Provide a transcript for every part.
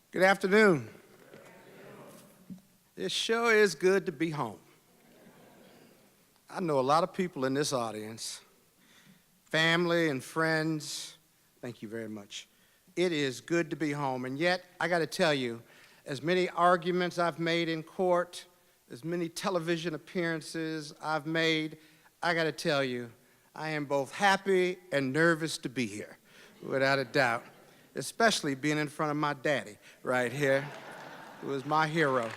Good afternoon. It sure is good to be home. I know a lot of people in this audience, family and friends. Thank you very much. It is good to be home, and yet I got to tell you, as many arguments I've made in court, as many television appearances I've made, I got to tell you, I am both happy and nervous to be here, without a doubt, especially being in front of my daddy right here, who is my hero.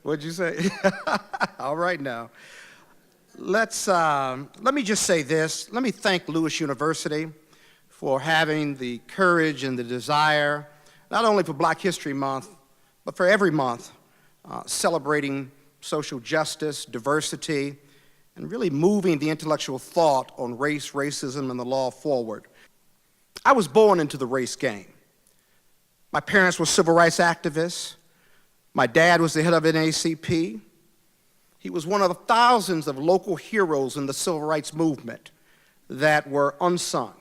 What'd you say? All right now. Let me just say this. Let me thank Lewis University for having the courage and the desire, not only for Black History Month, but for every month, celebrating social justice, diversity, and really moving the intellectual thought on race, racism, and the law forward. I was born into the race game. My parents were civil rights activists. My dad was the head of NAACP. He was one of the thousands of local heroes in the civil rights movement that were unsung.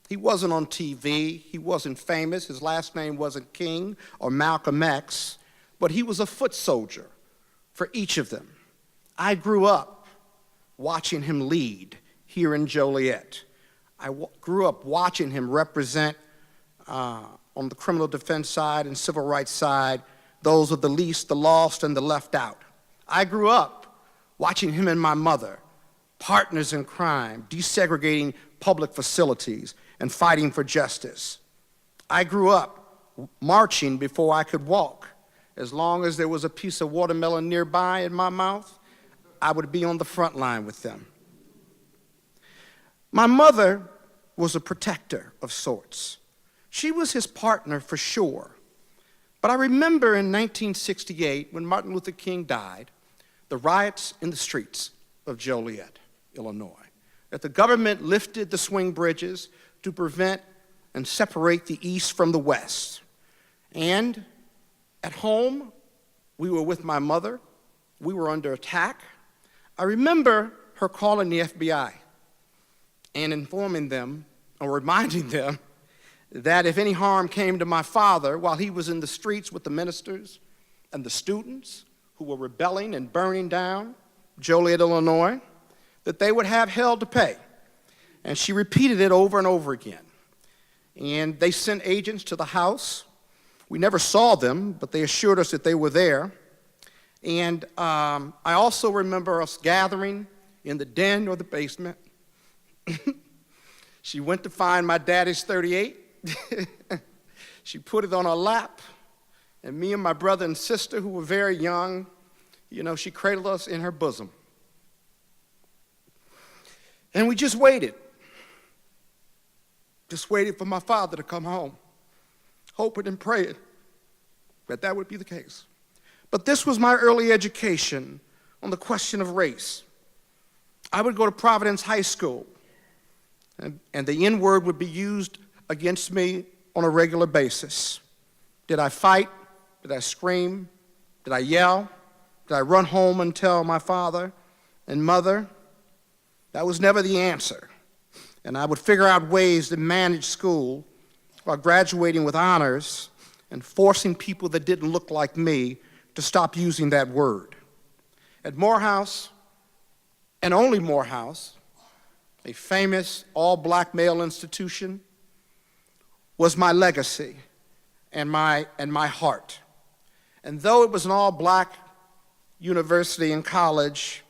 He wasn't on TV. He wasn't famous. His last name wasn't King or Malcolm X, but he was a foot soldier for each of them. I grew up watching him lead here in Joliet. I grew up watching him represent on the criminal defense side and civil rights side those of the least, the lost, and the left out. I grew up watching him and my mother, partners in crime, desegregating public facilities and fighting for justice. I grew up marching before I could walk. As long as there was a piece of watermelon nearby in my mouth, I would be on the front line with them. My mother was a protector of sorts. She was his partner for sure. But I remember in 1968, when Martin Luther King died, the riots in the streets of Joliet, Illinois, that the government lifted the swing bridges to prevent and separate the East from the West. And at home, we were with my mother. We were under attack. I remember her calling the FBI and informing them, or reminding them, that if any harm came to my father while he was in the streets with the ministers and the students who were rebelling and burning down Joliet, Illinois, that they would have hell to pay. And she repeated it over and over again. And they sent agents to the house. We never saw them, but they assured us that they were there. And I also remember us gathering in the den or the basement. She went to find my daddy's .38. She put it on her lap, and me and my brother and sister, who were very young, she cradled us in her bosom. And we just waited for my father to come home, hoping and praying that would be the case. But this was my early education on the question of race. I would go to Providence High School, and the N-word would be used against me on a regular basis. Did I fight? Did I scream? Did I yell? Did I run home and tell my father and mother? That was never the answer. And I would figure out ways to manage school while graduating with honors and forcing people that didn't look like me to stop using that word. At Morehouse, and only Morehouse, a famous all-black male institution, was my legacy and my heart. And though it was an all-black university and college,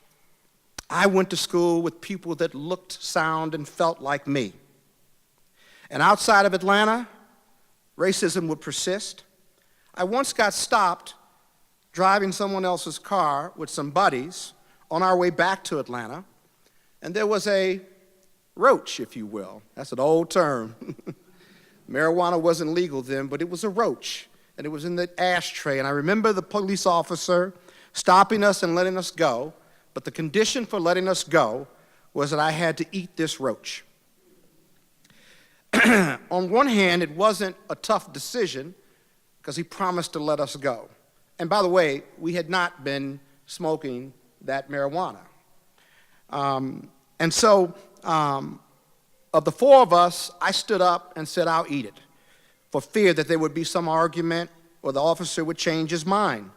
I went to school with people that looked, sound, and felt like me. And outside of Atlanta, racism would persist. I once got stopped driving someone else's car with some buddies on our way back to Atlanta, and there was a roach, if you will. That's an old term. Marijuana wasn't legal then, but it was a roach, and it was in the ashtray. And I remember the police officer stopping us and letting us go, but the condition for letting us go was that I had to eat this roach. On one hand, it wasn't a tough decision because he promised to let us go. And by the way, we had not been smoking that marijuana. And so of the four of us, I stood up and said, I'll eat it, for fear that there would be some argument or the officer would change his mind.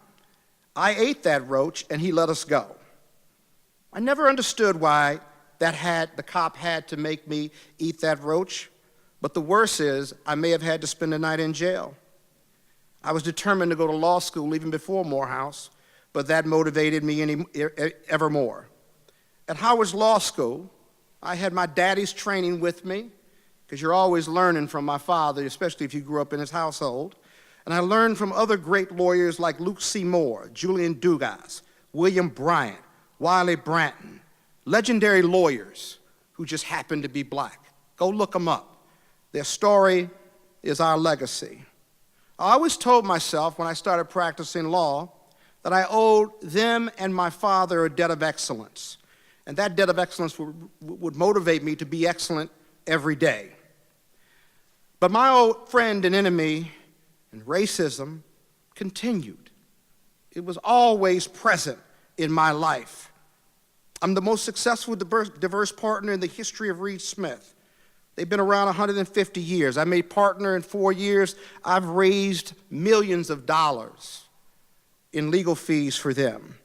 I ate that roach, and he let us go. I never understood why the cop had to make me eat that roach, but the worst is I may have had to spend the night in jail. I was determined to go to law school even before Morehouse, but that motivated me ever more. At Howard's Law School, I had my daddy's training with me, because you're always learning from my father, especially if you grew up in his household. And I learned from other great lawyers like Luke C. Moore, Julian Dugas, William Bryant, Wiley Branton, legendary lawyers who just happened to be black. Go look them up. Their story is our legacy. I always told myself when I started practicing law that I owed them and my father a debt of excellence. And that debt of excellence would motivate me to be excellent every day. But my old friend and enemy and racism continued. It was always present in my life. I'm the most successful diverse partner in the history of Reed Smith. They've been around 150 years. I made partner in 4 years. I've raised millions of dollars in legal fees for them.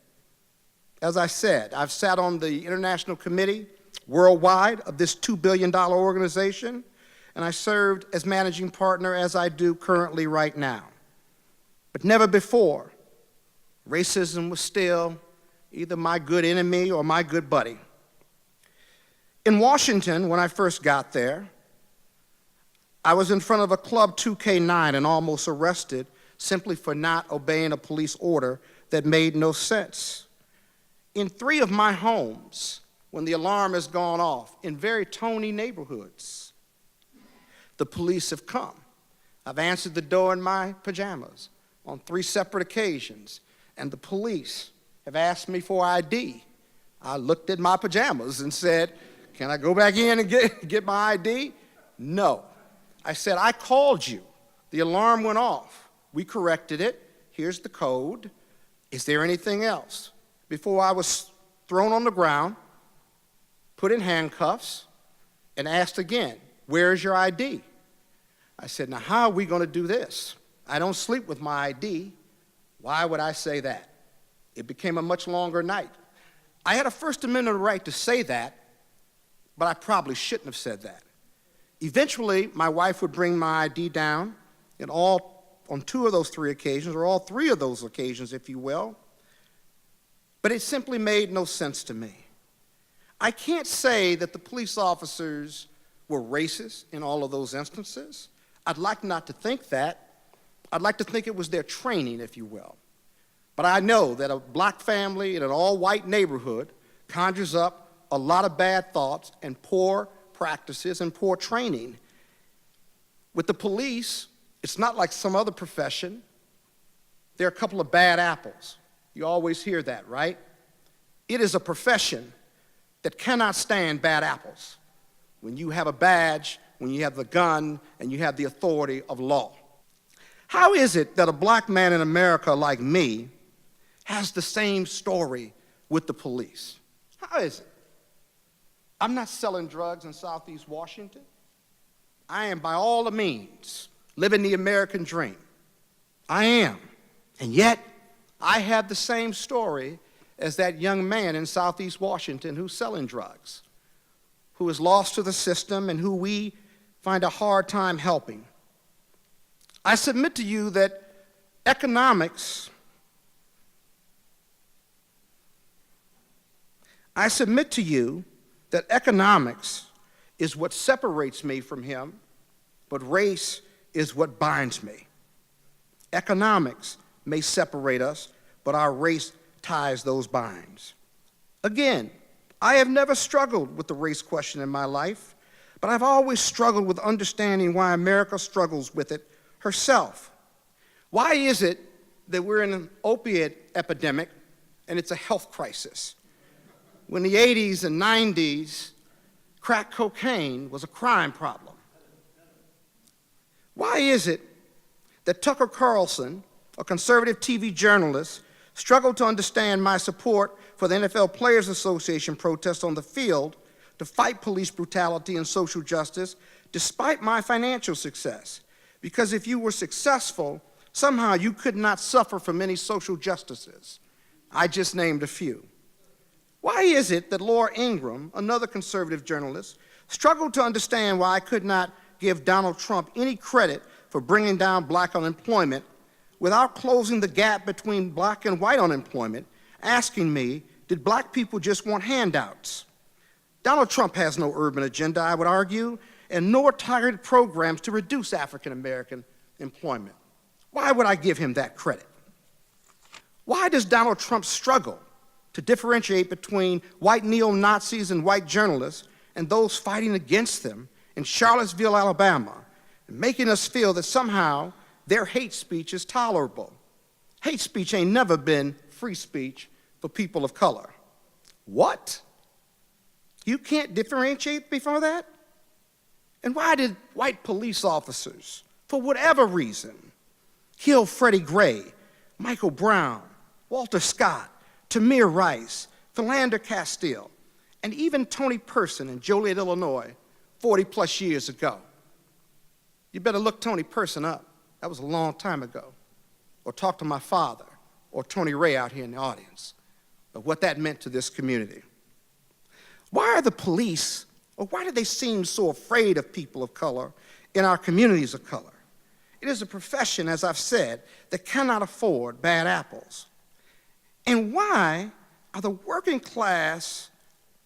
As I said, I've sat on the international committee worldwide of this $2 billion organization, and I served as managing partner as I do currently right now. But never before, racism was still either my good enemy or my good buddy. In Washington, when I first got there, I was in front of a Club 2K9 and almost arrested simply for not obeying a police order that made no sense. In 3 of my homes, when the alarm has gone off, in very Tony neighborhoods, the police have come. I've answered the door in my pajamas on 3 separate occasions, and the police have asked me for ID. I looked at my pajamas and said, can I go back in and get my ID? No. I said, I called you. The alarm went off. We corrected it. Here's the code. Is there anything else? Before I was thrown on the ground, put in handcuffs, and asked again, where's your ID? I said, now how are we going to do this? I don't sleep with my ID. Why would I say that? It became a much longer night. I had a First Amendment right to say that, but I probably shouldn't have said that. Eventually, my wife would bring my ID down on 2 of those 3 occasions, or all 3 of those occasions, if you will. But it simply made no sense to me. I can't say that the police officers were racist in all of those instances. I'd like not to think that. I'd like to think it was their training, if you will. But I know that a black family in an all-white neighborhood conjures up a lot of bad thoughts and poor practices and poor training. With the police, it's not like some other profession. There are a couple of bad apples. You always hear that, right? It is a profession that cannot stand bad apples. When you have a badge, when you have the gun, and you have the authority of law. How is it that a black man in America like me has the same story with the police? How is it? I'm not selling drugs in Southeast Washington. I am, by all the means, living the American dream. I am. And yet, I have the same story as that young man in Southeast Washington who's selling drugs, who is lost to the system and who we find a hard time helping. I submit to you that economics is what separates me from him, but race is what binds me. Economics may separate us, but our race ties those binds. Again, I have never struggled with the race question in my life, but I've always struggled with understanding why America struggles with it herself. Why is it that we're in an opiate epidemic and it's a health crisis? When the 80s and 90s, crack cocaine was a crime problem. Why is it that Tucker Carlson, a conservative TV journalist, struggled to understand my support for the NFL Players Association protest on the field to fight police brutality and social justice despite my financial success. Because if you were successful, somehow you could not suffer from any social justices. I just named a few. Why is it that Laura Ingraham, another conservative journalist, struggled to understand why I could not give Donald Trump any credit for bringing down black unemployment without closing the gap between black and white unemployment, asking me, did black people just want handouts? Donald Trump has no urban agenda, I would argue, and nor targeted programs to reduce African American employment. Why would I give him that credit? Why does Donald Trump struggle to differentiate between white neo-Nazis and white journalists and those fighting against them in Charlottesville, Alabama, making us feel that somehow their hate speech is tolerable? Hate speech ain't never been free speech for people of color. What? You can't differentiate before that? And why did white police officers, for whatever reason, kill Freddie Gray, Michael Brown, Walter Scott, Tamir Rice, Philander Castile, and even Tony Person in Joliet, Illinois, 40 plus years ago? You better look Tony Person up. That was a long time ago. Or talk to my father, or Tony Ray out here in the audience, of what that meant to this community. Why are the police, or why do they seem so afraid of people of color in our communities of color? It is a profession, as I've said, that cannot afford bad apples. And why are the working class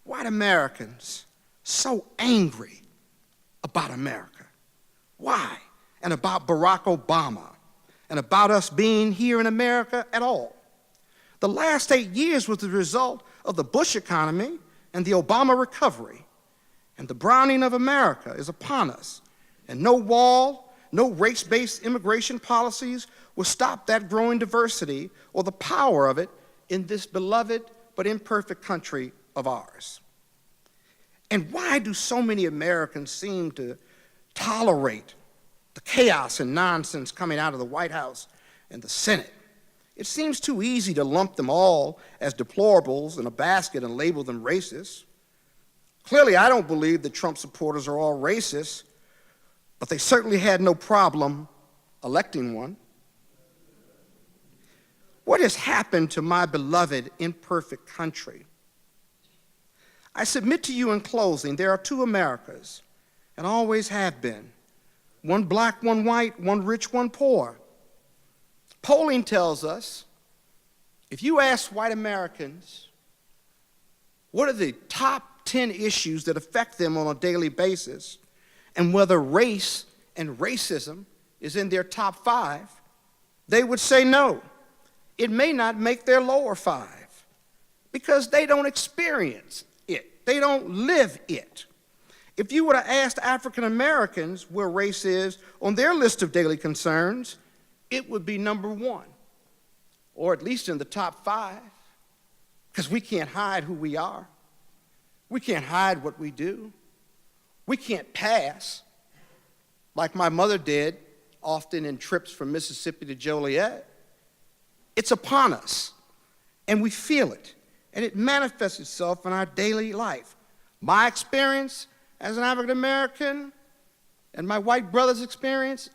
white Americans so angry about America? Why? And about Barack Obama, and about us being here in America at all. The last 8 years was the result of the Bush economy and the Obama recovery. And the browning of America is upon us. And no wall, no race-based immigration policies will stop that growing diversity or the power of it in this beloved but imperfect country of ours. And why do so many Americans seem to tolerate the chaos and nonsense coming out of the White House and the Senate? It seems too easy to lump them all as deplorables in a basket and label them racist. Clearly, I don't believe that Trump supporters are all racist, but they certainly had no problem electing one. What has happened to my beloved imperfect country? I submit to you in closing, there are two Americas, and always have been. One black, one white, one rich, one poor. Polling tells us, if you ask white Americans, what are the top 10 issues that affect them on a daily basis, and whether race and racism is in their top 5, they would say no. It may not make their lower 5 because they don't experience it. They don't live it. If you were to ask African Americans where race is on their list of daily concerns, it would be number 1, or at least in the top 5, because we can't hide who we are. We can't hide what we do. We can't pass, like my mother did, often in trips from Mississippi to Joliet. It's upon us, and we feel it, and it manifests itself in our daily life. My experience as an African American and my white brother's experience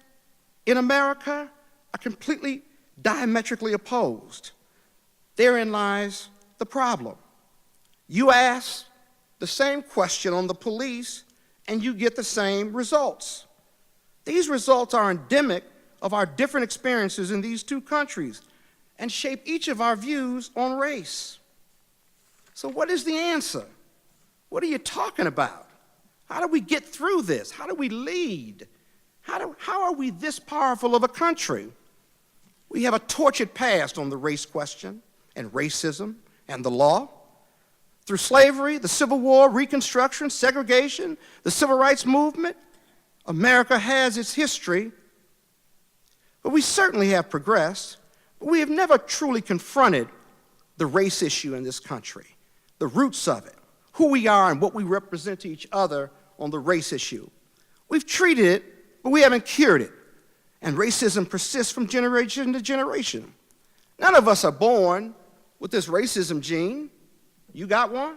in America are completely diametrically opposed. Therein lies the problem. You ask the same question on the police, and you get the same results. These results are endemic of our different experiences in these two countries and shape each of our views on race. So what is the answer? What are you talking about? How do we get through this? How do we lead? How are we this powerful of a country? We have a tortured past on the race question and racism and the law. Through slavery, the Civil War, Reconstruction, segregation, the Civil Rights Movement, America has its history. But we certainly have progressed. But we have never truly confronted the race issue in this country, the roots of it, who we are and what we represent to each other on the race issue. We've treated it, but we haven't cured it. And racism persists from generation to generation. None of us are born with this racism gene. You got one?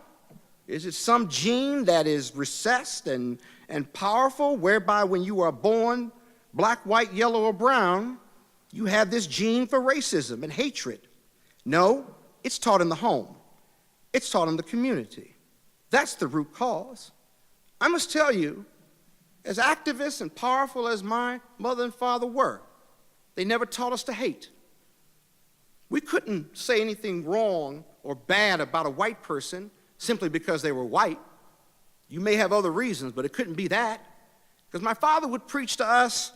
Is it some gene that is recessed and powerful, whereby when you are born black, white, yellow, or brown, you have this gene for racism and hatred? No, it's taught in the home. It's taught in the community. That's the root cause. I must tell you, as activists and powerful as my mother and father were, they never taught us to hate. We couldn't say anything wrong or bad about a white person simply because they were white. You may have other reasons, but it couldn't be that. Because my father would preach to us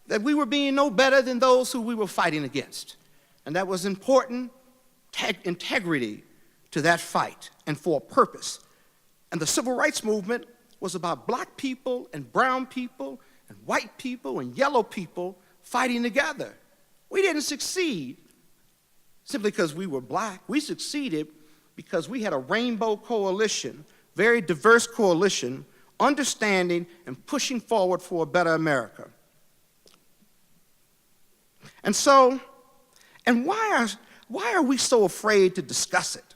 that we were being no better than those who we were fighting against. And that was important integrity to that fight and for a purpose. And the civil rights movement was about black people and brown people and white people and yellow people fighting together. We didn't succeed simply because we were black. We succeeded because we had a rainbow coalition, very diverse coalition, understanding and pushing forward for a better America. And so, why are we so afraid to discuss it?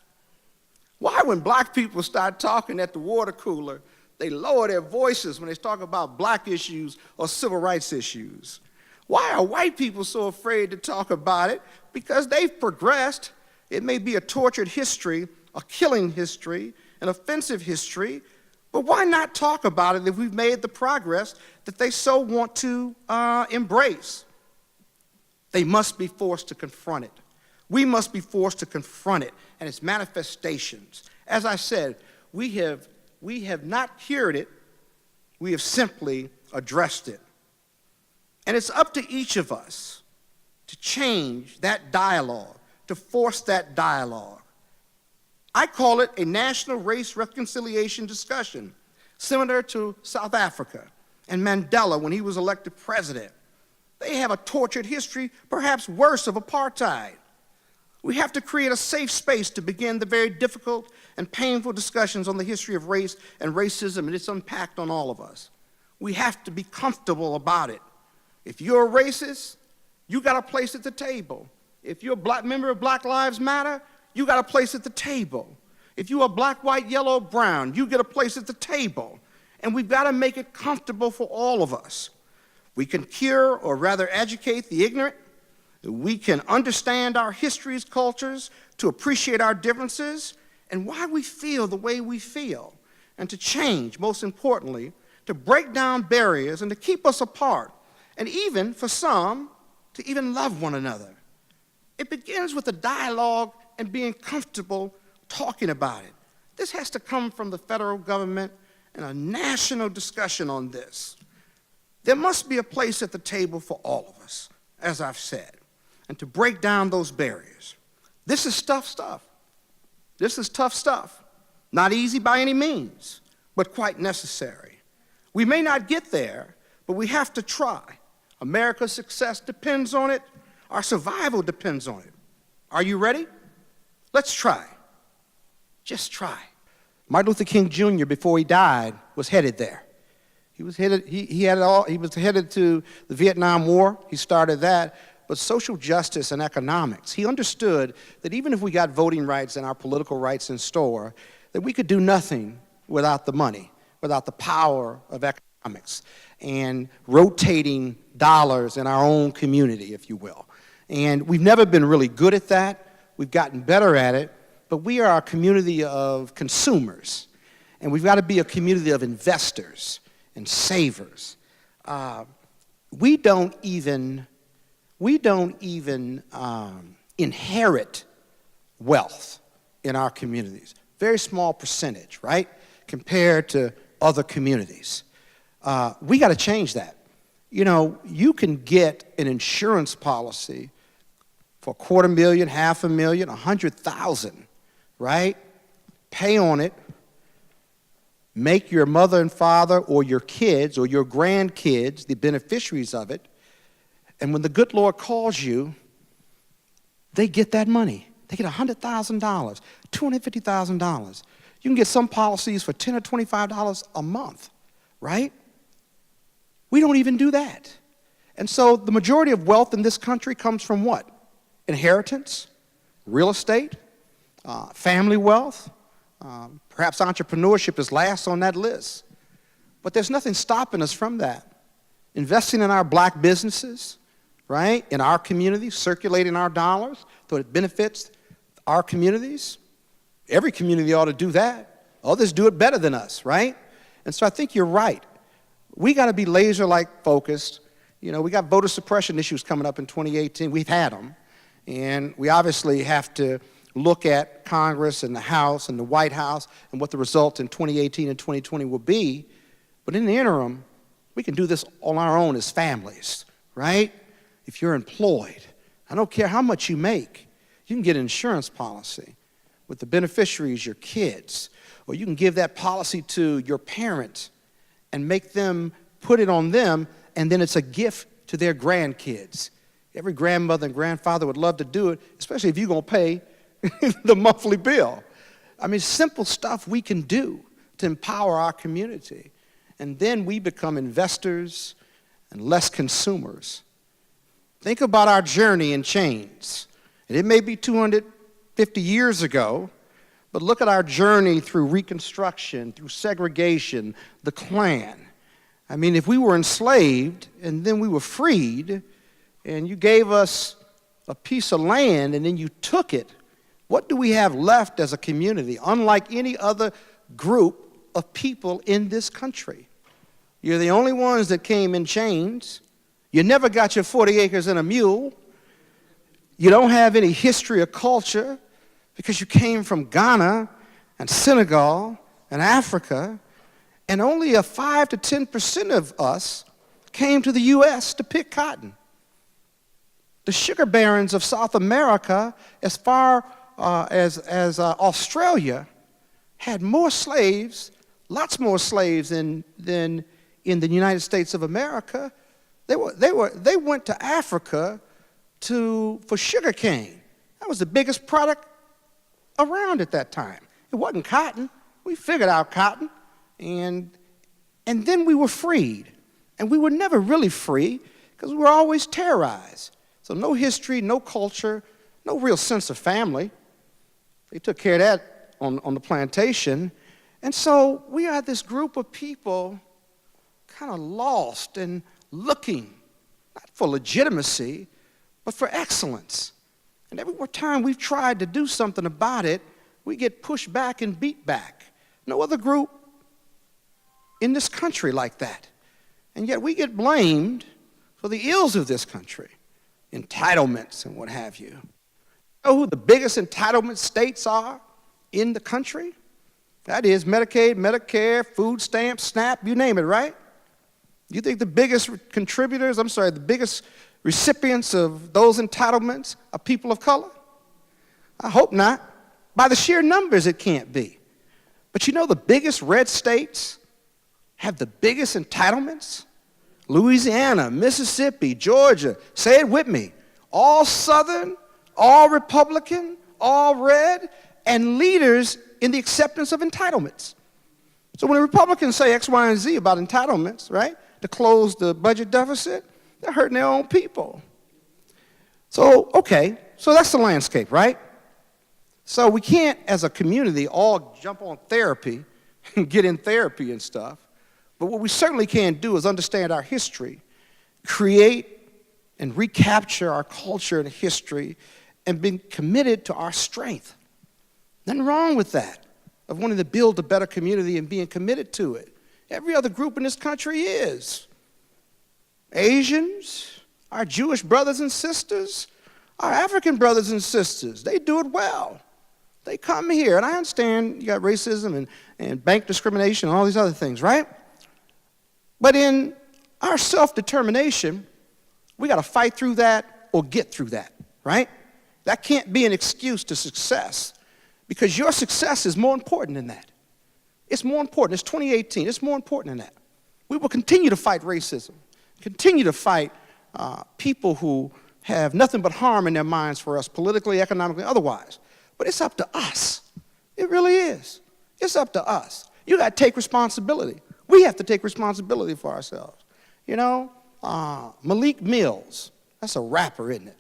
Why, when black people start talking at the water cooler, they lower their voices when they talk about black issues or civil rights issues? Why are white people so afraid to talk about it? Because they've progressed. It may be a tortured history, a killing history, an offensive history, but why not talk about it if we've made the progress that they so want to embrace? They must be forced to confront it. We must be forced to confront it and its manifestations. As I said, we have not cured it, we have simply addressed it. And it's up to each of us to change that dialogue, to force that dialogue. I call it a national race reconciliation discussion, similar to South Africa and Mandela when he was elected president. They have a tortured history, perhaps worse, of apartheid. We have to create a safe space to begin the very difficult and painful discussions on the history of race and racism and its impact on all of us. We have to be comfortable about it. If you're a racist, you got a place at the table. If you're a black member of Black Lives Matter, you got a place at the table. If you're a black, white, yellow, brown, you get a place at the table. And we've got to make it comfortable for all of us. We can cure, or rather educate, the ignorant. We can understand our histories, cultures, to appreciate our differences and why we feel the way we feel, and to change, most importantly, to break down barriers and to keep us apart, and even, for some, to even love one another. It begins with a dialogue and being comfortable talking about it. This has to come from the federal government and a national discussion on this. There must be a place at the table for all of us, as I've said, and to break down those barriers. This is tough stuff. This is tough stuff. Not easy by any means, but quite necessary. We may not get there, but we have to try. America's success depends on it. Our survival depends on it. Are you ready? Let's try. Just try. Martin Luther King Jr., before he died, was headed there. He was headed to the Vietnam War. He started that. But social justice and economics, he understood that even if we got voting rights and our political rights in store, that we could do nothing without the money, without the power of economics and rotating dollars in our own community, if you will. And we've never been really good at that. We've gotten better at it, but we are a community of consumers, and we've got to be a community of investors and savers. We don't even inherit wealth in our communities. Very small percentage, right, compared to other communities. We got to change that. You know, you can get an insurance policy for $250,000, $500,000, $100,000, right? Pay on it. Make your mother and father or your kids or your grandkids the beneficiaries of it. And when the good Lord calls you, they get that money. They get $100,000, $250,000. You can get some policies for $10 or $25 a month, right? We don't even do that. And so the majority of wealth in this country comes from what? Inheritance, real estate, family wealth, Perhaps entrepreneurship is last on that list. But there's nothing stopping us from that. Investing in our black businesses, right, in our communities, circulating our dollars so it benefits our communities. Every community ought to do that. Others do it better than us, right? And so I think you're right. We got to be laser-like focused. You know, we got voter suppression issues coming up in 2018. We've had them. And we obviously have to look at Congress and the House and the White House and what the results in 2018 and 2020 will be. But in the interim, we can do this on our own as families, right? If you're employed, I don't care how much you make, you can get an insurance policy with the beneficiaries, your kids, or you can give that policy to your parents and make them put it on them, and then it's a gift to their grandkids. Every grandmother and grandfather would love to do it, especially if you're going to pay the monthly bill. I mean, simple stuff we can do to empower our community. And then we become investors and less consumers. Think about our journey in chains. And it may be 250 years ago, but look at our journey through Reconstruction, through segregation, the Klan. I mean, if we were enslaved and then we were freed, and you gave us a piece of land and then you took it, what do we have left as a community, unlike any other group of people in this country? You're the only ones that came in chains. You never got your 40 acres and a mule. You don't have any history or culture because you came from Ghana and Senegal and Africa, and only a 5 to 10% of us came to the U.S. to pick cotton. The sugar barons of South America, as far as Australia, had more slaves, lots more slaves than in the United States of America. They went to Africa for sugar cane. That was the biggest product around at that time. It wasn't cotton. We figured out cotton, and then we were freed. And we were never really free because we were always terrorized. So no history, no culture, no real sense of family. They took care of that on the plantation. And so we are this group of people kind of lost and looking, not for legitimacy, but for excellence. And every time we've tried to do something about it, we get pushed back and beat back. No other group in this country like that. And yet we get blamed for the ills of this country, entitlements and what have you. You know who the biggest entitlement states are in the country? That is Medicaid, Medicare, food stamps, SNAP, you name it, right? You think the biggest the biggest recipients of those entitlements are people of color? I hope not. By the sheer numbers, it can't be. But you know the biggest red states have the biggest entitlements? Louisiana, Mississippi, Georgia, say it with me. All Southern, all Republican, all red, and leaders in the acceptance of entitlements. So when the Republicans say X, Y, and Z about entitlements, right, to close the budget deficit, they're hurting their own people. So, okay, so that's the landscape, right? So we can't, as a community, all jump on therapy and get in therapy and stuff. But what we certainly can do is understand our history, create and recapture our culture and history, and be committed to our strength. Nothing wrong with that, of wanting to build a better community and being committed to it. Every other group in this country is. Asians, our Jewish brothers and sisters, our African brothers and sisters, they do it well. They come here, and I understand you got racism and bank discrimination and all these other things, right? But in our self-determination, we got to fight through that or get through that, right? That can't be an excuse to success, because your success is more important than that. It's more important. It's 2018. It's more important than that. We will continue to fight racism, continue to fight people who have nothing but harm in their minds for us, politically, economically, otherwise. But it's up to us. It really is. It's up to us. You got to take responsibility. We have to take responsibility for ourselves. You know, Malik Mills, that's a rapper, isn't it?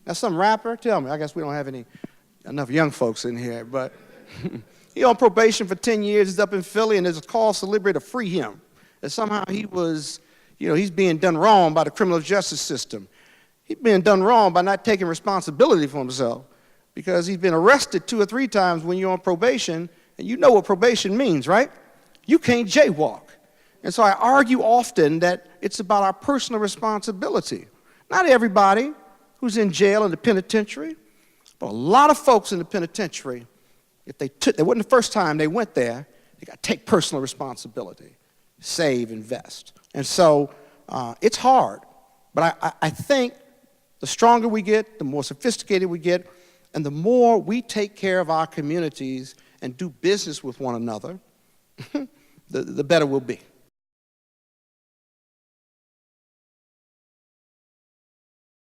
That's some rapper? Tell me. I guess we don't have enough young folks in here, but He on probation for 10 years. He's up in Philly, and there's a call celebrity to free him. That somehow he was, he's being done wrong by the criminal justice system. He's being done wrong by not taking responsibility for himself, because he's been arrested 2 or 3 times when you're on probation, and you know what probation means, right? You can't jaywalk. And so I argue often that it's about our personal responsibility. Not everybody who's in jail in the penitentiary, but a lot of folks in the penitentiary, if they wasn't the first time they went there, they got to take personal responsibility, save, invest. And so it's hard, but I think the stronger we get, the more sophisticated we get, and the more we take care of our communities and do business with one another, the better we'll be.